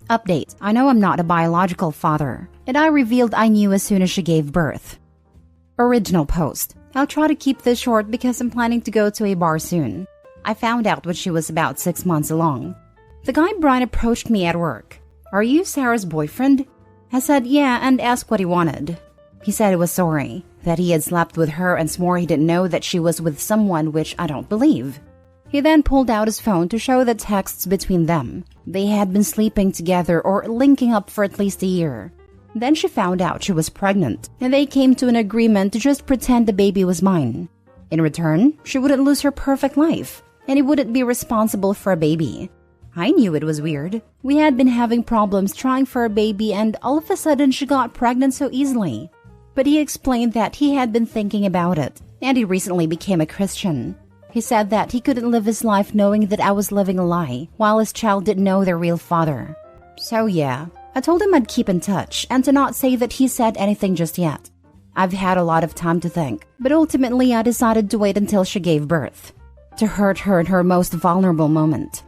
Update. I know I'm not a biological father, and I revealed I knew as soon as she gave birth. Original post. I'll try to keep this short because I'm planning to go to a bar soon. I found out when she was about 6 months along. The guy Brian approached me at work. Are you Sarah's boyfriend? I said yeah and asked what he wanted. He said he was sorry, that he had slept with her and swore he didn't know that she was with someone, which I don't believe. He then pulled out his phone to show the texts between them. They had been sleeping together or linking up for at least a year. Then she found out she was pregnant, and they came to an agreement to just pretend the baby was mine. In return, she wouldn't lose her perfect life, and he wouldn't be responsible for a baby. I knew it was weird. We had been having problems trying for a baby, and all of a sudden she got pregnant so easily. But he explained that he had been thinking about it, and he recently became a Christian. He said that he couldn't live his life knowing that I was living a lie, while his child didn't know their real father. So yeah, I told him I'd keep in touch, and to not say that he said anything just yet. I've had a lot of time to think, but ultimately I decided to wait until she gave birth, to hurt her in her most vulnerable moment.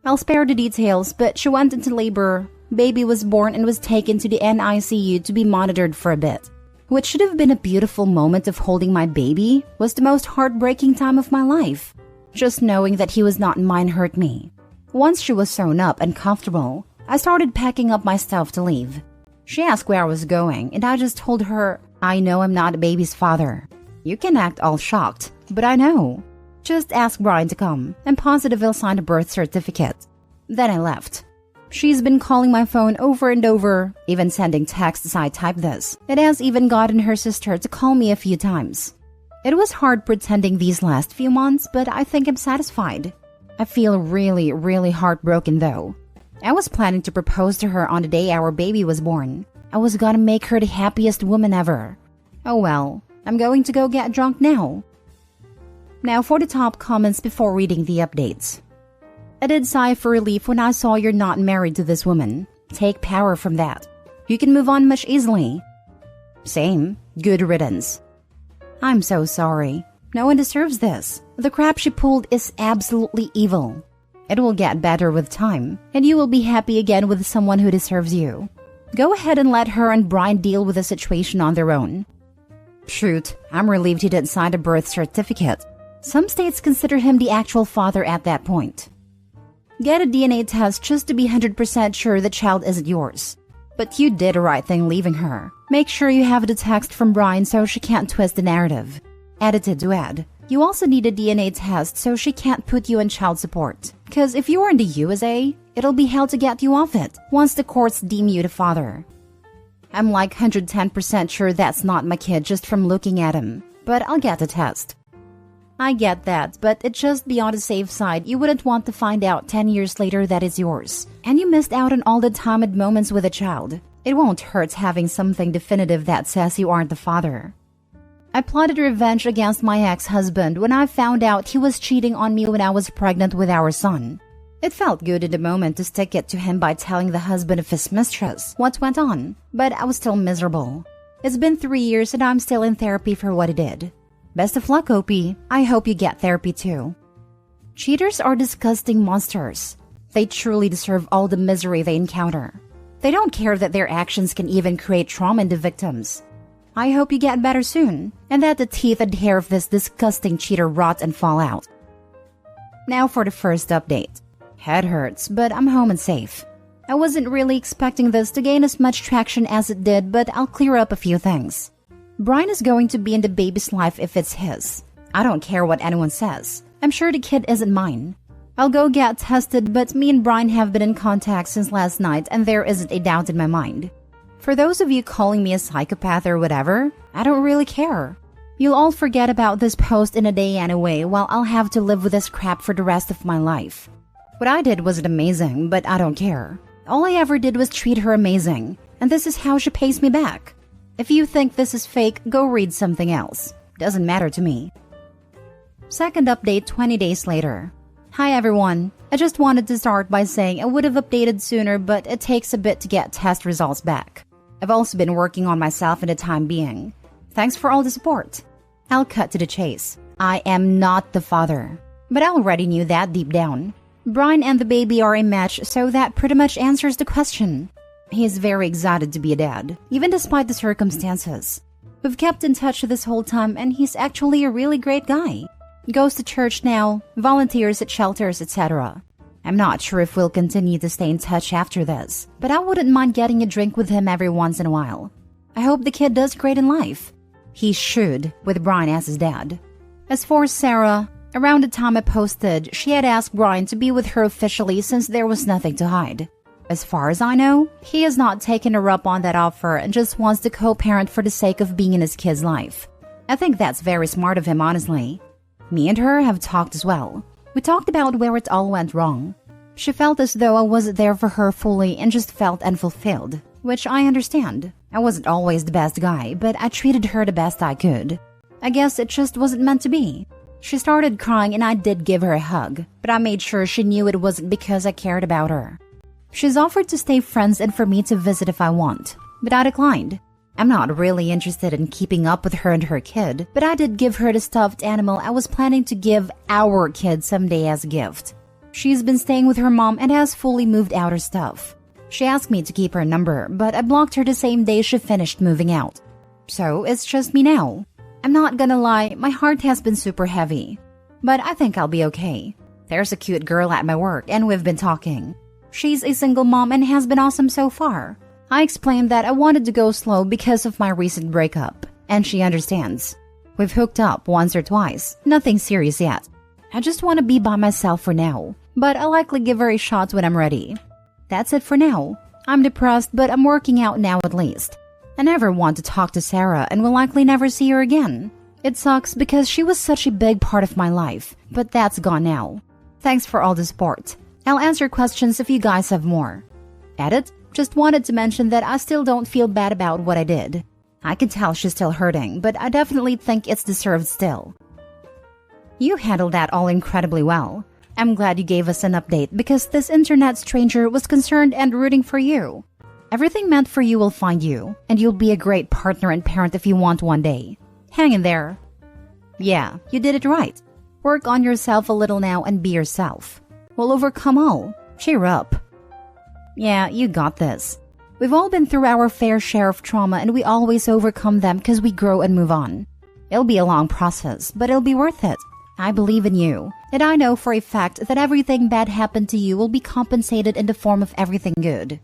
I'll spare the details, but she went into labor, baby was born and was taken to the NICU to be monitored for a bit. What should have been a beautiful moment of holding my baby was the most heartbreaking time of my life. Just knowing that he was not mine hurt me. Once she was sewn up and comfortable, I started packing up my stuff to leave. She asked where I was going, and I just told her, I know I'm not a baby's father. You can act all shocked, but I know. Just ask Brian to come, and positive he'll sign a birth certificate. Then I left. She's been calling my phone over and over, even sending texts as I type this. It has even gotten her sister to call me a few times. It was hard pretending these last few months, but I think I'm satisfied. I feel really, really heartbroken though. I was planning to propose to her on the day our baby was born. I was gonna make her the happiest woman ever. Oh well, I'm going to go get drunk now. Now for the top comments before reading the updates. I did sigh for relief when I saw you're not married to this woman. Take power from that. You can move on much easily. Same. Good riddance. I'm so sorry. No one deserves this. The crap she pulled is absolutely evil. It will get better with time, and you will be happy again with someone who deserves you. Go ahead and let her and Brian deal with the situation on their own. Shoot, I'm relieved he didn't sign a birth certificate. Some states consider him the actual father at that point. Get a DNA test just to be 100% sure the child isn't yours. But you did the right thing leaving her. Make sure you have the text from Brian so she can't twist the narrative. Edited to add. You also need a DNA test so she can't put you in child support. Because if you're in the USA, it'll be hell to get you off it once the courts deem you the father. I'm like 110% sure that's not my kid just from looking at him. But I'll get the test. I get that, but it's just be on the safe side. You wouldn't want to find out 10 years later that it's yours. And you missed out on all the time and moments with a child. It won't hurt having something definitive that says you aren't the father. I plotted revenge against my ex-husband when I found out he was cheating on me when I was pregnant with our son. It felt good in the moment to stick it to him by telling the husband of his mistress what went on, but I was still miserable. It's been 3 years and I'm still in therapy for what I did. Best of luck, Opie. I hope you get therapy too. Cheaters are disgusting monsters. They truly deserve all the misery they encounter. They don't care that their actions can even create trauma in the victims. I hope you get better soon, and that the teeth and hair of this disgusting cheater rot and fall out. Now for the first update. Head hurts, but I'm home and safe. I wasn't really expecting this to gain as much traction as it did, but I'll clear up a few things. Brian is going to be in the baby's life if it's his. I don't care what anyone says. I'm sure the kid isn't mine. I'll go get tested, but me and Brian have been in contact since last night and there isn't a doubt in my mind. For those of you calling me a psychopath or whatever, I don't really care. You'll all forget about this post in a day anyway, while I'll have to live with this crap for the rest of my life. What I did wasn't amazing, but I don't care. All I ever did was treat her amazing, and this is how she pays me back. If you think this is fake, go read something else. Doesn't matter to me. Second update 20 days later. Hi everyone. I just wanted to start by saying I would have updated sooner, but it takes a bit to get test results back. I've also been working on myself in the time being. Thanks for all the support. I'll cut to the chase. I am not the father. But I already knew that deep down. Brian and the baby are a match, so that pretty much answers the question. He is very excited to be a dad, even despite the circumstances. We've kept in touch this whole time, and he's actually a really great guy. Goes to church now, volunteers at shelters, etc. I'm not sure if we'll continue to stay in touch after this, but I wouldn't mind getting a drink with him every once in a while. I hope the kid does great in life. He should, with Brian as his dad. As for Sarah, around the time I posted, she had asked Brian to be with her officially since there was nothing to hide. As far as I know, he has not taken her up on that offer and just wants to co-parent for the sake of being in his kid's life. I think that's very smart of him, honestly. Me and her have talked as well. We talked about where it all went wrong. She felt as though I wasn't there for her fully and just felt unfulfilled, which I understand. I wasn't always the best guy, but I treated her the best I could. I guess it just wasn't meant to be. She started crying and I did give her a hug, but I made sure she knew it wasn't because I cared about her. She's offered to stay friends and for me to visit if I want, but I declined. I'm not really interested in keeping up with her and her kid, but I did give her the stuffed animal I was planning to give our kid someday as a gift. She's been staying with her mom and has fully moved out her stuff. She asked me to keep her number, but I blocked her the same day she finished moving out. So it's just me now. I'm not gonna lie, my heart has been super heavy. But I think I'll be okay. There's a cute girl at my work and we've been talking. She's a single mom and has been awesome so far. I explained that I wanted to go slow because of my recent breakup, and she understands. We've hooked up once or twice, nothing serious yet. I just want to be by myself for now, but I'll likely give her a shot when I'm ready. That's it for now. I'm depressed, but I'm working out now at least. I never want to talk to Sarah and will likely never see her again. It sucks because she was such a big part of my life, but that's gone now. Thanks for all the support. I'll answer questions if you guys have more. Edit. Just wanted to mention that I still don't feel bad about what I did. I can tell she's still hurting, but I definitely think it's deserved still. You handled that all incredibly well. I'm glad you gave us an update because this internet stranger was concerned and rooting for you. Everything meant for you will find you, and you'll be a great partner and parent if you want one day. Hang in there. Yeah, you did it right. Work on yourself a little now and be yourself. We'll overcome all. Cheer up. Yeah, you got this. We've all been through our fair share of trauma and we always overcome them because we grow and move on. It'll be a long process, but it'll be worth it. I believe in you, and I know for a fact that everything bad happened to you will be compensated in the form of everything good.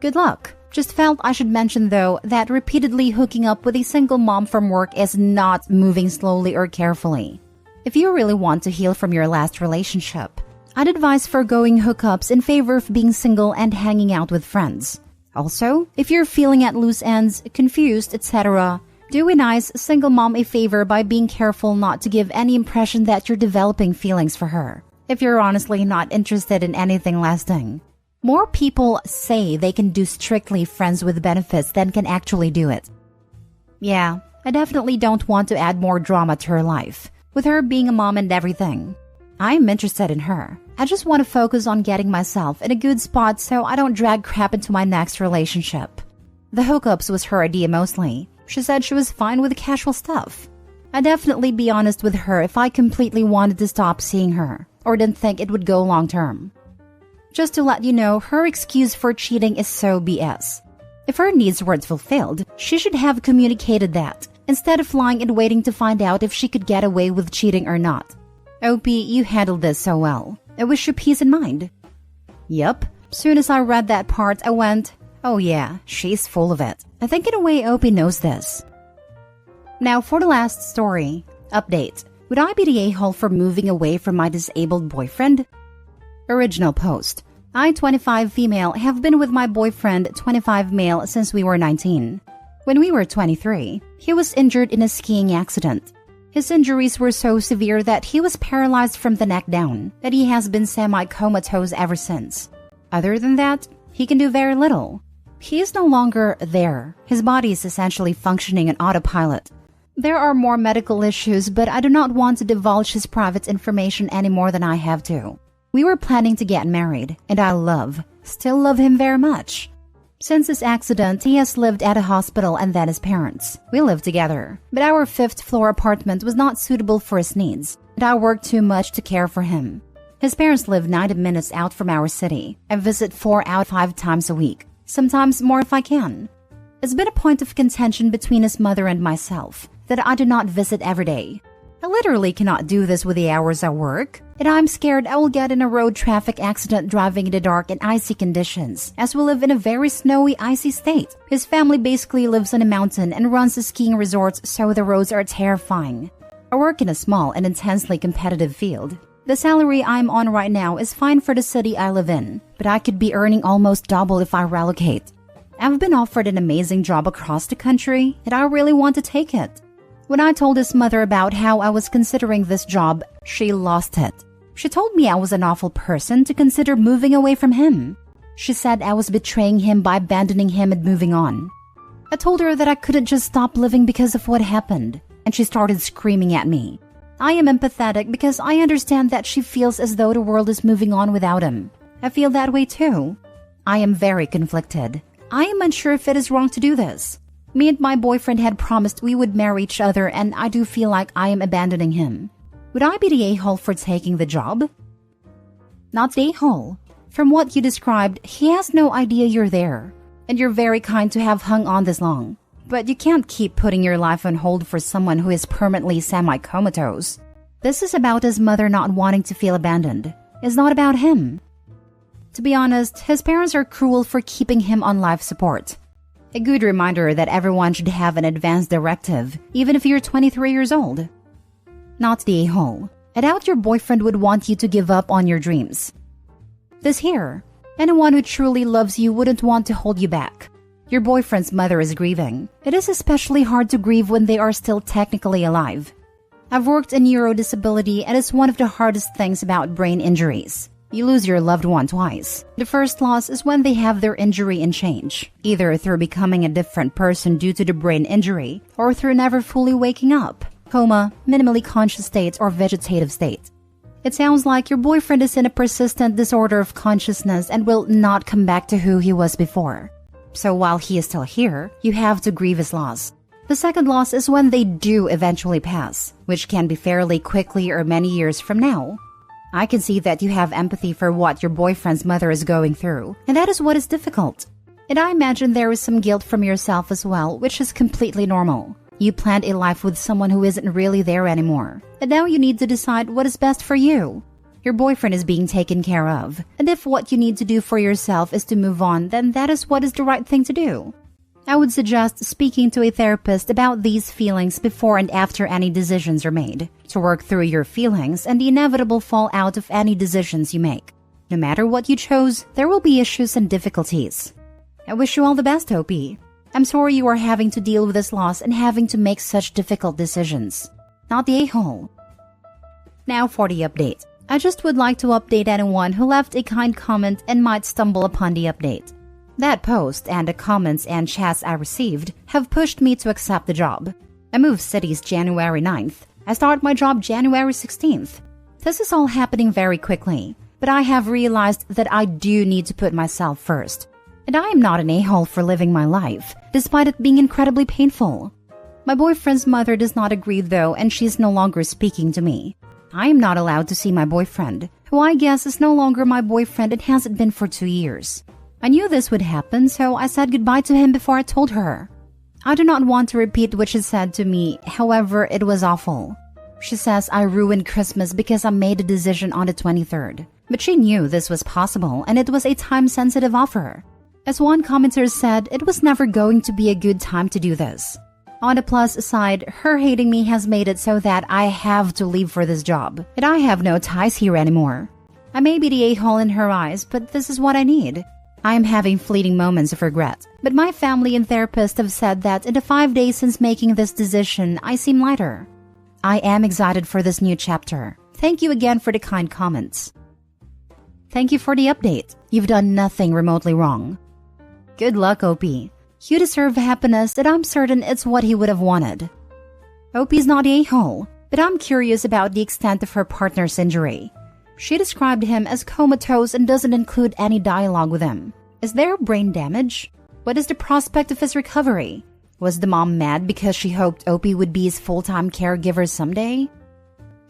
Good luck. Just felt I should mention though that repeatedly hooking up with a single mom from work is not moving slowly or carefully. If you really want to heal from your last relationship, I'd advise foregoing hookups in favor of being single and hanging out with friends. Also, if you're feeling at loose ends, confused, etc., do a nice single mom a favor by being careful not to give any impression that you're developing feelings for her, if you're honestly not interested in anything lasting. More people say they can do strictly friends with benefits than can actually do it. Yeah, I definitely don't want to add more drama to her life, with her being a mom and everything. I'm interested in her. I just want to focus on getting myself in a good spot so I don't drag crap into my next relationship. The hookups was her idea mostly. She said she was fine with the casual stuff. I'd definitely be honest with her if I completely wanted to stop seeing her, or didn't think it would go long term. Just to let you know, her excuse for cheating is so BS. If her needs weren't fulfilled, she should have communicated that, instead of lying and waiting to find out if she could get away with cheating or not. OP, you handled this so well. I wish you peace in mind. Yup. Soon as I read that part, I went, oh yeah, she's full of it. I think in a way OP knows this. Now for the last story. Update. Would I be the a-hole for moving away from my disabled boyfriend? Original post. I, 25 female, have been with my boyfriend, 25 male, since we were 19. When we were 23, he was injured in a skiing accident. His injuries were so severe that he was paralyzed from the neck down, that he has been semi-comatose ever since. Other than that, he can do very little. He is no longer there. His body is essentially functioning on autopilot. There are more medical issues, but I do not want to divulge his private information any more than I have to. We were planning to get married, and I still love him very much. Since his accident, he has lived at a hospital and then his parents. We lived together, but our 5th floor apartment was not suitable for his needs, and I worked too much to care for him. His parents live 90 minutes out from our city. I visit 4 out of 5 times a week, sometimes more if I can. It's been a point of contention between his mother and myself that I do not visit every day. I literally cannot do this with the hours I work, and I'm scared I will get in a road traffic accident driving in the dark and icy conditions, as we live in a very snowy, icy state. His family basically lives on a mountain and runs a skiing resort, so the roads are terrifying. I work in a small and intensely competitive field. The salary I'm on right now is fine for the city I live in, but I could be earning almost double if I relocate. I've been offered an amazing job across the country, and I really want to take it. When I told his mother about how I was considering this job, she lost it. She told me I was an awful person to consider moving away from him. She said I was betraying him by abandoning him and moving on. I told her that I couldn't just stop living because of what happened, and she started screaming at me. I am empathetic because I understand that she feels as though the world is moving on without him. I feel that way too. I am very conflicted. I am unsure if it is wrong to do this. Me and my boyfriend had promised we would marry each other, and I do feel like I am abandoning him. Would I be the a-hole for taking the job? Not the a-hole. From what you described, he has no idea you're there. And you're very kind to have hung on this long. But you can't keep putting your life on hold for someone who is permanently semi-comatose. This is about his mother not wanting to feel abandoned. It's not about him. To be honest, his parents are cruel for keeping him on life support. A good reminder that everyone should have an advance directive, even if you're 23 years old. Not the a-hole. I doubt your boyfriend would want you to give up on your dreams. This here. Anyone who truly loves you wouldn't want to hold you back. Your boyfriend's mother is grieving. It is especially hard to grieve when they are still technically alive. I've worked in neurodisability, and it's one of the hardest things about brain injuries. You lose your loved one twice. The first loss is when they have their injury and change, either through becoming a different person due to the brain injury or through never fully waking up, coma, minimally conscious state, or vegetative state. It sounds like your boyfriend is in a persistent disorder of consciousness and will not come back to who he was before. So while he is still here, you have to grieve his loss. The second loss is when they do eventually pass, which can be fairly quickly or many years from now. I can see that you have empathy for what your boyfriend's mother is going through, and that is what is difficult. And I imagine there is some guilt from yourself as well, which is completely normal. You planned a life with someone who isn't really there anymore, and now you need to decide what is best for you. Your boyfriend is being taken care of, and if what you need to do for yourself is to move on, then that is what is the right thing to do. I would suggest speaking to a therapist about these feelings before and after any decisions are made, to work through your feelings and the inevitable fallout of any decisions you make. No matter what you chose, there will be issues and difficulties. I wish you all the best, Opie. I'm sorry you are having to deal with this loss and having to make such difficult decisions. Not the a-hole. Now for the update. I just would like to update anyone who left a kind comment and might stumble upon the update. That post and the comments and chats I received have pushed me to accept the job. I moved cities January 9th. I start my job January 16th. This is all happening very quickly, but I have realized that I do need to put myself first. And I am not an a-hole for living my life, despite it being incredibly painful. My boyfriend's mother does not agree though, and she's no longer speaking to me. I am not allowed to see my boyfriend, who I guess is no longer my boyfriend and hasn't been for 2 years. I knew this would happen, so I said goodbye to him before I told her. I do not want to repeat what she said to me, however, it was awful. She says I ruined Christmas because I made a decision on the 23rd. But she knew this was possible, and it was a time-sensitive offer. As one commenter said, it was never going to be a good time to do this. On the plus side, her hating me has made it so that I have to leave for this job, and I have no ties here anymore. I may be the a-hole in her eyes, but this is what I need. I am having fleeting moments of regret, but my family and therapist have said that in the 5 days since making this decision, I seem lighter. I am excited for this new chapter. Thank you again for the kind comments. Thank you for the update. You've done nothing remotely wrong. Good luck, Opie. You deserve happiness, and I'm certain it's what he would have wanted. Opie's not the a-hole, but I'm curious about the extent of her partner's injury. She described him as comatose and doesn't include any dialogue with him. Is there brain damage? What is the prospect of his recovery? Was the mom mad because she hoped Opie would be his full-time caregiver someday?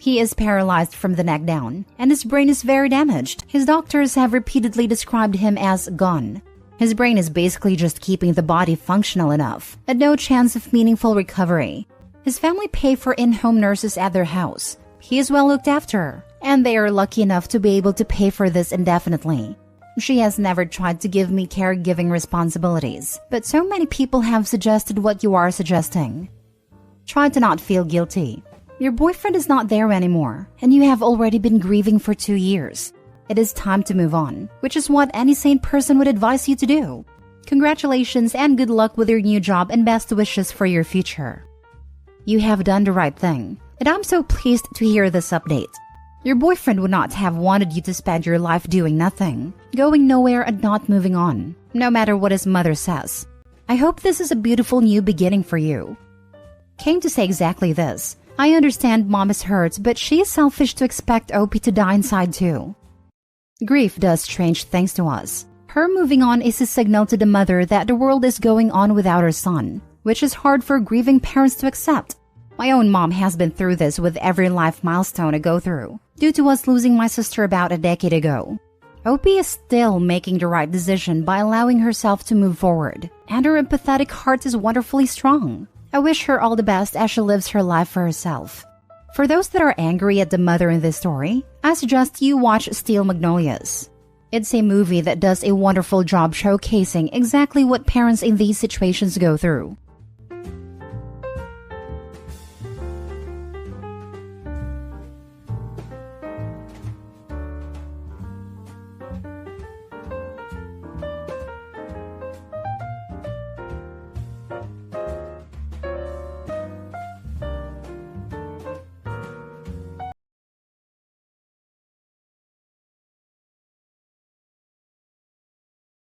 He is paralyzed from the neck down, and his brain is very damaged. His doctors have repeatedly described him as gone. His brain is basically just keeping the body functional enough, and no chance of meaningful recovery. His family pay for in-home nurses at their house. He is well looked after, and they are lucky enough to be able to pay for this indefinitely. She has never tried to give me caregiving responsibilities, but so many people have suggested what you are suggesting. Try to not feel guilty. Your boyfriend is not there anymore, and you have already been grieving for 2 years. It is time to move on, which is what any sane person would advise you to do. Congratulations and good luck with your new job and best wishes for your future. You have done the right thing, and I'm so pleased to hear this update. Your boyfriend would not have wanted you to spend your life doing nothing, going nowhere and not moving on, no matter what his mother says. I hope this is a beautiful new beginning for you. Came to say exactly this. I understand mom is hurt, but she is selfish to expect OP to die inside too. Grief does strange things to us. Her moving on is a signal to the mother that the world is going on without her son, which is hard for grieving parents to accept. My own mom has been through this with every life milestone I go through, due to us losing my sister about a decade ago. OP is still making the right decision by allowing herself to move forward, and her empathetic heart is wonderfully strong. I wish her all the best as she lives her life for herself. For those that are angry at the mother in this story, I suggest you watch Steel Magnolias. It's a movie that does a wonderful job showcasing exactly what parents in these situations go through.